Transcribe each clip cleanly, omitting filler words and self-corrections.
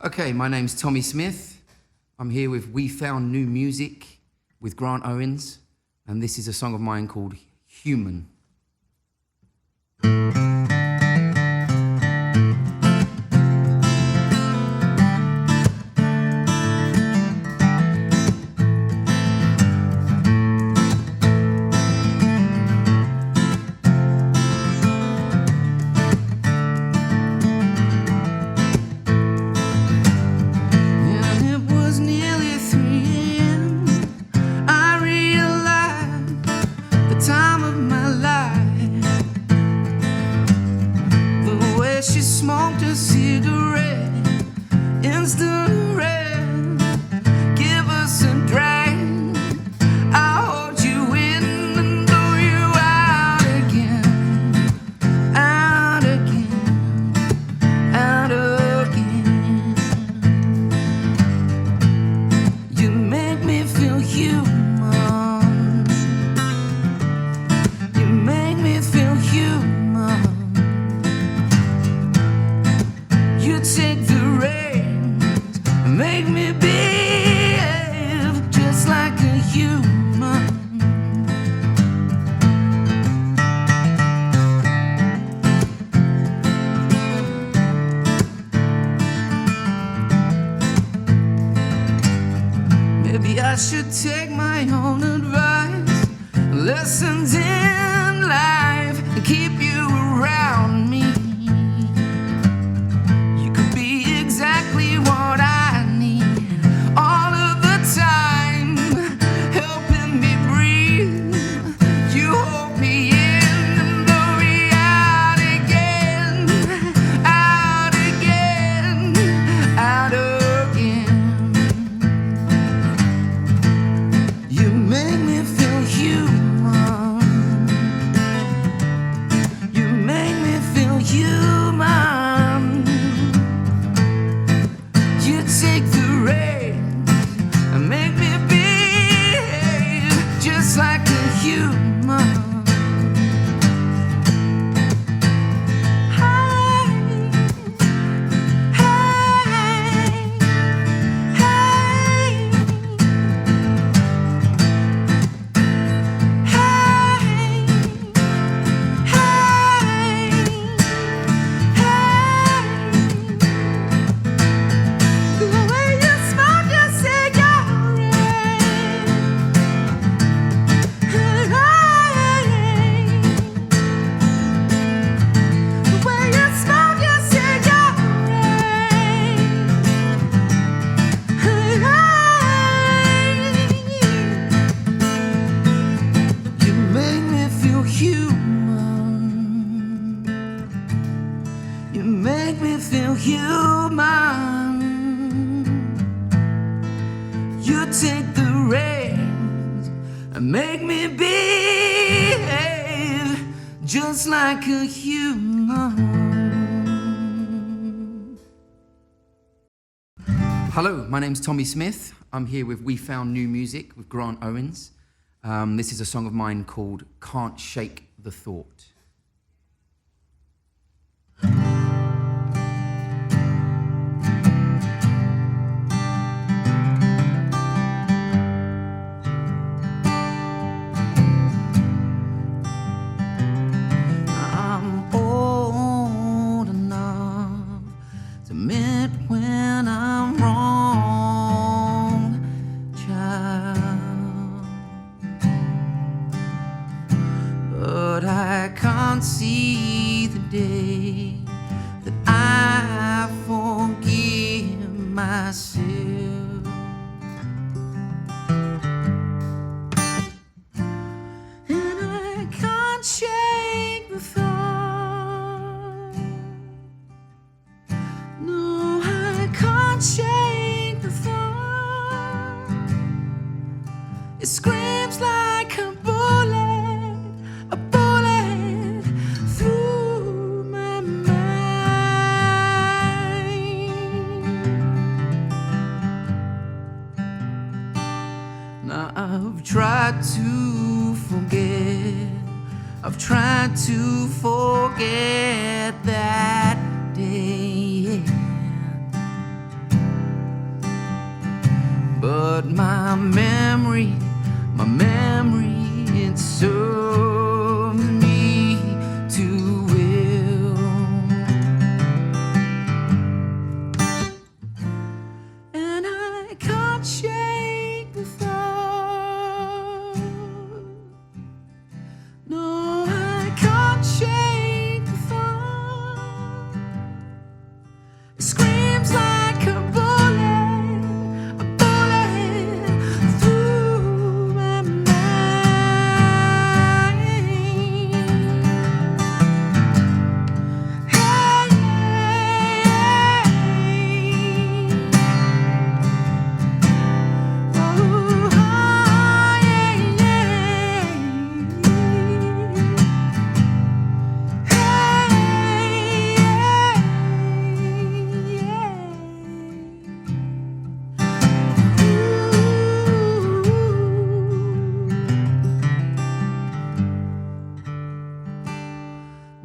Okay, my name's Tommy Smith. I'm here with We Found New Music with Grant Owens, and this is a song of mine called Human. She smoked a cigarette, instant red. Give us a drag. I'll hold you in and throw you out again, out again, out again. You make me feel human. You make me feel human. You take the reins and make me behave just like a human. Maybe I should take my own advice, lessons in life, and keep you around me. Exactly what I need, all of the time, helping me breathe. You hold me in and throw me out again, out again, out again. You make me feel human. You make me feel human. You take the reins and make me behave just like a human. You make me feel human. You take the reins and make me behave just like a human. Hello, my name's Tommy Smith. I'm here with We Found New Music with Grant Owens. This is a song of mine called Can't Shake the Thought. When I'm wrong, child, but I can't see the day that I forgive myself. And I can't shake the thought. No, I can't shake the thought. It screams like a bullet through my mind. Now I've tried to forget, I've tried to forget that day. my memory, it serves me too well. And I can't shake the thought. No, I can't shake the thought. It screams like a bullet through my mind. Hey, oh,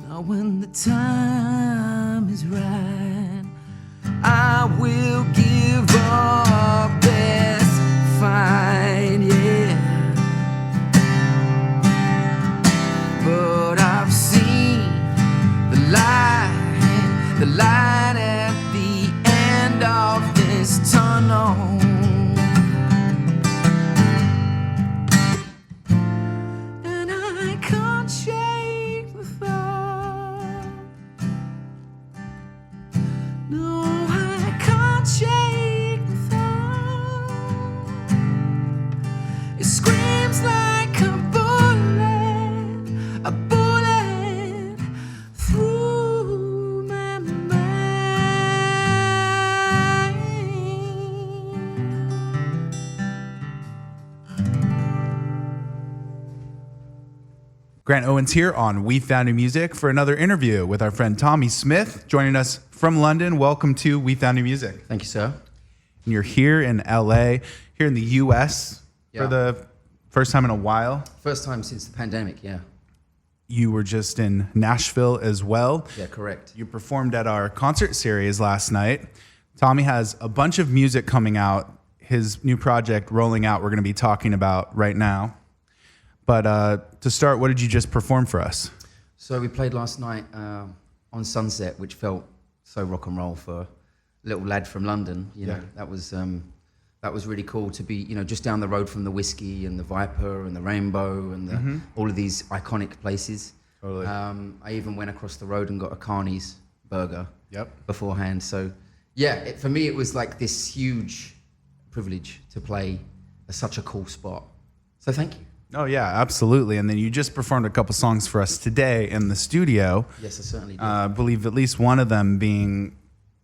now when the time is right, I will give our best fight, yeah. But I've seen the light at the end of this tunnel. And I can't shake the thought. No, I can't shake the thought. It screams like a bullet through my mind. Grant Owens here on We Found New Music for another interview with our friend Tommy Smith, joining us from London. Welcome to We Found New Music. Thank you, sir. And you're here in LA, here in the US for Yeah. the first time in a while. First time since the pandemic, yeah. You were just in Nashville as well. Yeah, correct. You performed at our concert series last night. Tommy has a bunch of music coming out, his new project rolling out, we're going to be talking about right now. But to start, what did you just perform for us? So we played last night on Sunset, which felt so rock and roll for a little lad from London. You know, that was really cool to be, you know, just down the road from the Whiskey and the Viper and the Rainbow and all of these iconic places. Totally. I even went across the road and got a Carney's burger Yep. beforehand. So yeah, for me it was like this huge privilege to play at such a cool spot. So thank you. Oh, yeah, absolutely. And then you just performed a couple songs for us today in the studio. Yes, I certainly did. I believe at least one of them being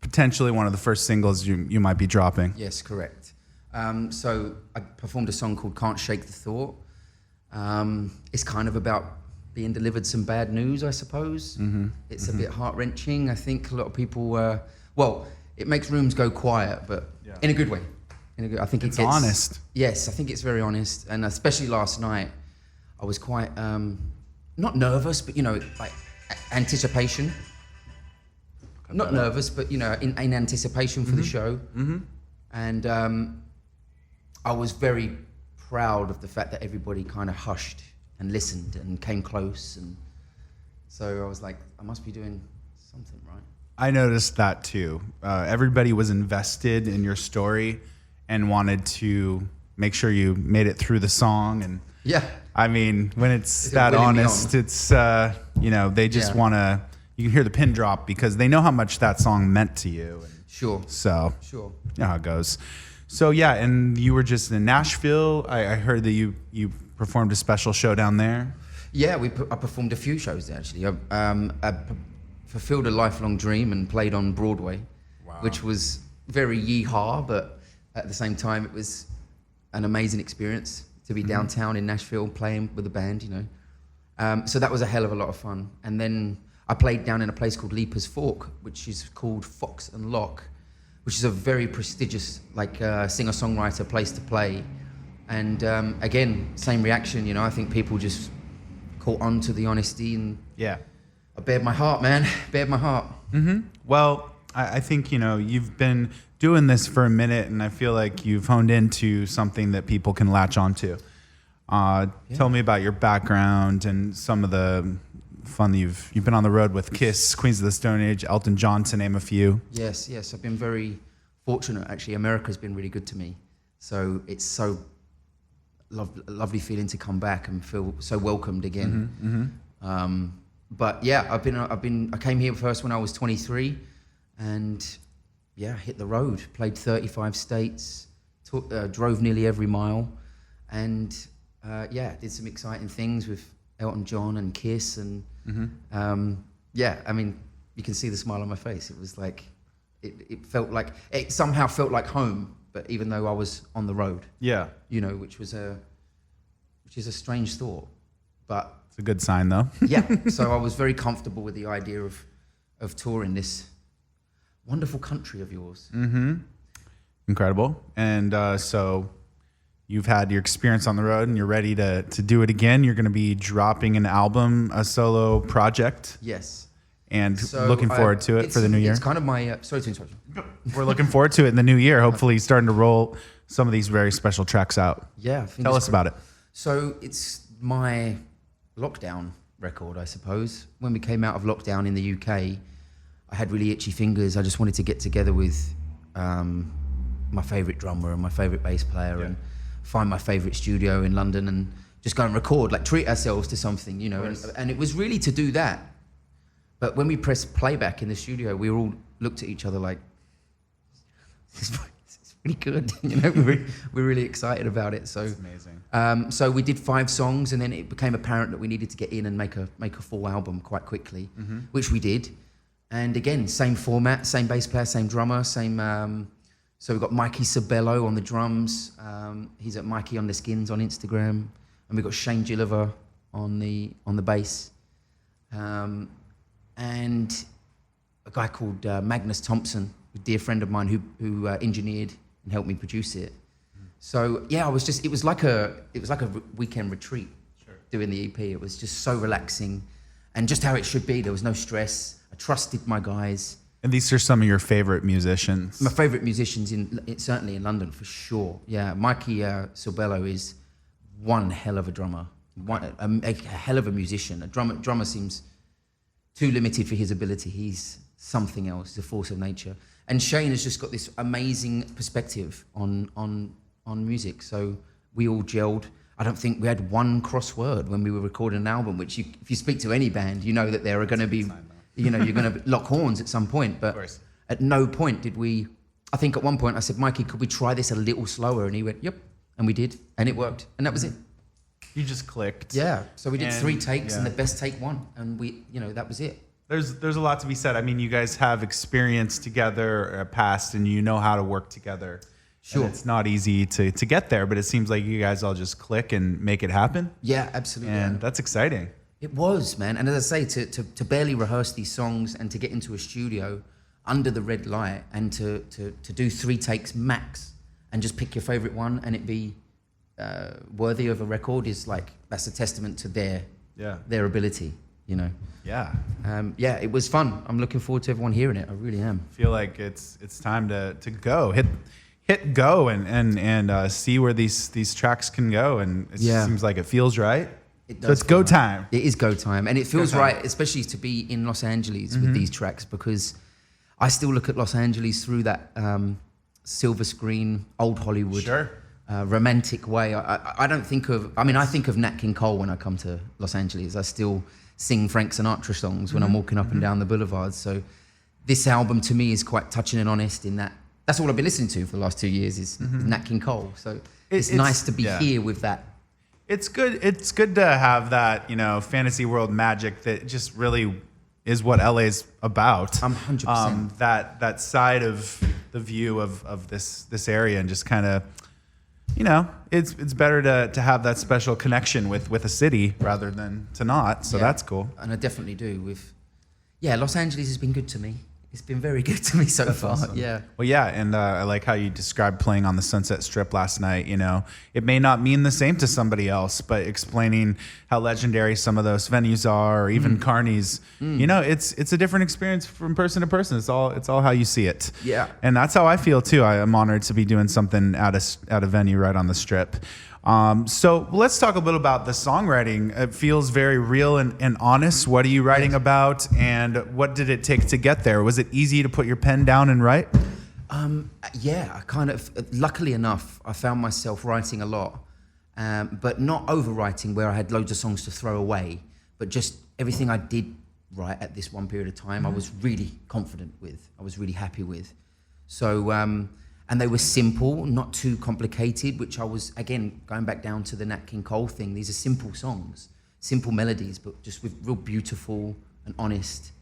potentially one of the first singles you might be dropping. Yes, correct. So I performed a song called Can't Shake the Thought. It's kind of about being delivered some bad news, I suppose. It's a bit heart-wrenching. I think a lot of people, well, it makes rooms go quiet, but in a good way. I think It's honest. Yes, I think it's very honest. And especially last night, I was quite, not nervous, but, you know, like anticipation. Not nervous, but, you know, in anticipation for the show. And I was very proud of the fact that everybody kind of hushed and listened and came close. And so I was like, I must be doing something right. I noticed that too. Everybody was invested in your story and wanted to make sure you made it through the song. And Yeah. I mean, when it's It's that winning me honest, on. it's, you know, they just Yeah. want to, you can hear the pin drop because they know how much that song meant to you. And Sure. so, Sure. you know how it goes. So, yeah, and you were just in Nashville. I heard that you performed a special show down there. Yeah, I performed a few shows there, actually. I fulfilled a lifelong dream and played on Broadway, which was very yee-haw, but at the same time, it was an amazing experience to be downtown in Nashville playing with a band, you know. So that was a hell of a lot of fun. And then I played down in a place called Leaper's Fork, which is called Fox and Lock, which is a very prestigious, like, singer-songwriter place to play. And again, same reaction, you know. I think people just caught on to the honesty, and Yeah. I bared my heart, man. Bared my heart. Well, I think, you've been doing this for a minute, and I feel like you've honed into something that people can latch onto. Tell me about your background and some of the fun that you've been on the road with Kiss, Queens of the Stone Age, Elton John, to name a few. Yes. I've been very fortunate, actually. America's been really good to me. So it's so lovely feeling to come back and feel so welcomed again. But yeah, I came here first when I was 23, and hit the road, played 35 states, drove nearly every mile, and did some exciting things with Elton John and Kiss, and I mean, you can see the smile on my face. It was like, it felt like, it somehow felt like home, but even though I was on the road, which is a strange thought, but it's a good sign though. So I was very comfortable with the idea of touring this wonderful country of yours. Incredible. And so you've had your experience on the road, and you're ready to do it again. You're going to be dropping an album, a solo project. Yes. And so looking forward to it for the new year. It's kind of my... sorry to interrupt you. We're looking forward to it in the new year. Hopefully starting to roll some of these very special tracks out. Yeah. Tell us about it. So it's my lockdown record, I suppose. When we came out of lockdown in the UK, I had really itchy fingers. I just wanted to get together with my favourite drummer and my favourite bass player and find my favourite studio in London and just go and record, like treat ourselves to something, and it was really to do that. But when we pressed playback in the studio, we all looked at each other like, it's really good. We're really excited about it. So that's amazing. So we did 5 songs, and then it became apparent that we needed to get in and make a full album quite quickly, which we did. And again, same format, same bass player, same drummer, same. So we've got Mikey Sabello on the drums. He's at Mikey on the Skins on Instagram, and we've got Shane Gilliver on the bass. And a guy called Magnus Thompson, a dear friend of mine who engineered and helped me produce it. So yeah, it was like a weekend retreat doing the EP. It was just so relaxing, and just how it should be. There was no stress. I trusted my guys. And these are some of your favorite musicians. My favorite musicians certainly in London for sure. Yeah, Mikey Sabello is one hell of a drummer, a hell of a musician. A drummer seems too limited for his ability. He's something else, he's a force of nature. And Shane has just got this amazing perspective on music. So we all gelled. I don't think we had one crossword when we were recording an album, which if you speak to any band, you know that there are going to be, you're going to lock horns at some point. But at no point did we, I think at one point I said, Mikey, could we try this a little slower? And he went, yep. And we did. And it worked. And that was it. You just clicked. Yeah. So we did 3 takes and the best take won. And that was it. There's a lot to be said. I mean, you guys have experience together, past, and you know how to work together. Sure. And it's not easy to get there, but it seems like you guys all just click and make it happen. Yeah, absolutely. And that's exciting. It was, man. And as I say, to barely rehearse these songs and to get into a studio under the red light and to do 3 takes max and just pick your favorite one and it be worthy of a record is like, that's a testament to their ability, Yeah. It was fun. I'm looking forward to everyone hearing it. I really am. I feel like it's time to go. Hit go and see where these tracks can go, and it seems like it feels right. It does. So it's go time. It is go time, and it feels right, especially to be in Los Angeles with these tracks, because I still look at Los Angeles through that silver screen, old Hollywood, romantic way. I don't think of. I mean, I think of Nat King Cole when I come to Los Angeles. I still sing Frank Sinatra songs when I'm walking up and down the boulevards. So this album to me is quite touching and honest in that. That's all I've been listening to for the last 2 years is Nat King Cole. So it's nice to be here with that. It's good. It's good to have that, fantasy world magic that just really is what LA's about. I'm 100%. That side of the view of this area, and just kind of, it's better to have that special connection with a city rather than to not. So that's cool. And I definitely do. Los Angeles has been good to me. It's been very good to me so far. Awesome. Yeah. Well, yeah, and I like how you described playing on the Sunset Strip last night. You know, it may not mean the same to somebody else, but explaining how legendary some of those venues are, or even Carney's, you know, it's a different experience from person to person. It's all how you see it. Yeah. And that's how I feel too. I am honored to be doing something at a venue right on the Strip. So let's talk a little about the songwriting. It feels very real and honest. What are you writing about, and what did it take to get there? Was it easy to put your pen down and write? Yeah, I kind of, luckily enough, I found myself writing a lot, but not overwriting where I had loads of songs to throw away, but just everything I did write at this one period of time, I was really confident with, I was really happy with. So, and they were simple, not too complicated, which I was, again, going back down to the Nat King Cole thing, these are simple songs, simple melodies, but just with real beautiful and honest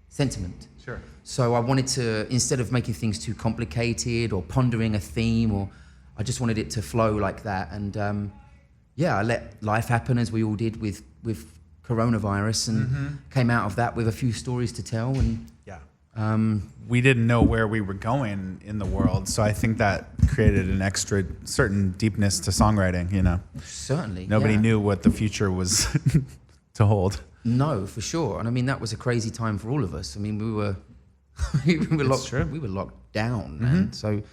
sentiment. Sure. So I wanted to, instead of making things too complicated or pondering a theme, or I just wanted it to flow like that. And yeah, I let life happen, as we all did with coronavirus, and came out of that with a few stories to tell. And yeah. We didn't know where we were going in the world, so I think that created an extra certain deepness to songwriting, you know. Certainly. Nobody yeah. knew what the future was to hold. No, for sure. And I mean, that was a crazy time for all of us. I mean, we were locked down, man. So,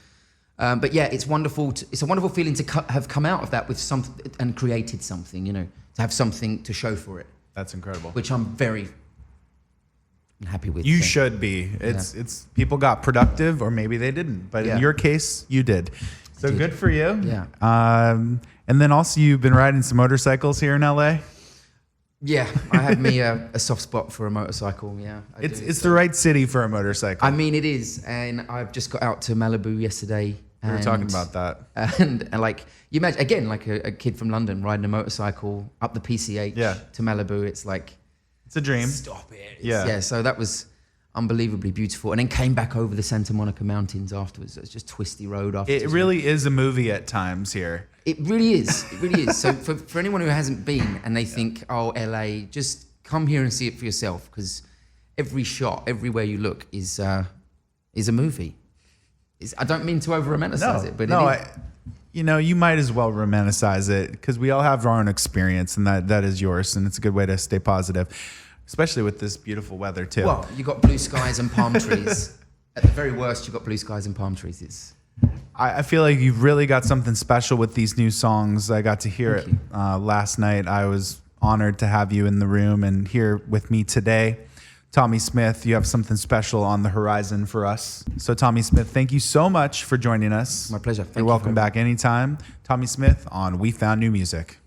but yeah, it's wonderful. It's a wonderful feeling to have come out of that with something and created something, you know, to have something to show for it. That's incredible. Which I'm very happy with. You so. should be. It's people got productive, or maybe they didn't, but in your case, you did. So did. good for you. Yeah. And then also, you've been riding some motorcycles here in LA. Yeah, I have me a soft spot for a motorcycle. Yeah, It's the right city for a motorcycle. I mean, it is, and I've just got out to Malibu yesterday. We were talking about that. And like, you imagine, again, like a kid from London riding a motorcycle up the PCH to Malibu. It's like, it's a dream. Stop it. Yeah. So that was unbelievably beautiful. And then came back over the Santa Monica Mountains afterwards. It's just twisty road after. It really is a movie at times here. It really is. It really is. So for anyone who hasn't been and they think, oh, LA, just come here and see it for yourself, because every shot, everywhere you look is a movie. I don't mean to over-romanticize it, but you might as well romanticize it, because we all have our own experience, and that is yours, and it's a good way to stay positive, especially with this beautiful weather too. Well, you got blue skies and palm trees. At the very worst, you got blue skies and palm trees. I feel like you've really got something special with these new songs. I got to hear it last night. I was honored to have you in the room and here with me today. Tommy Smith, you have something special on the horizon for us. So Tommy Smith, thank you so much for joining us. My pleasure. You're welcome back anytime. Tommy Smith on We Found New Music.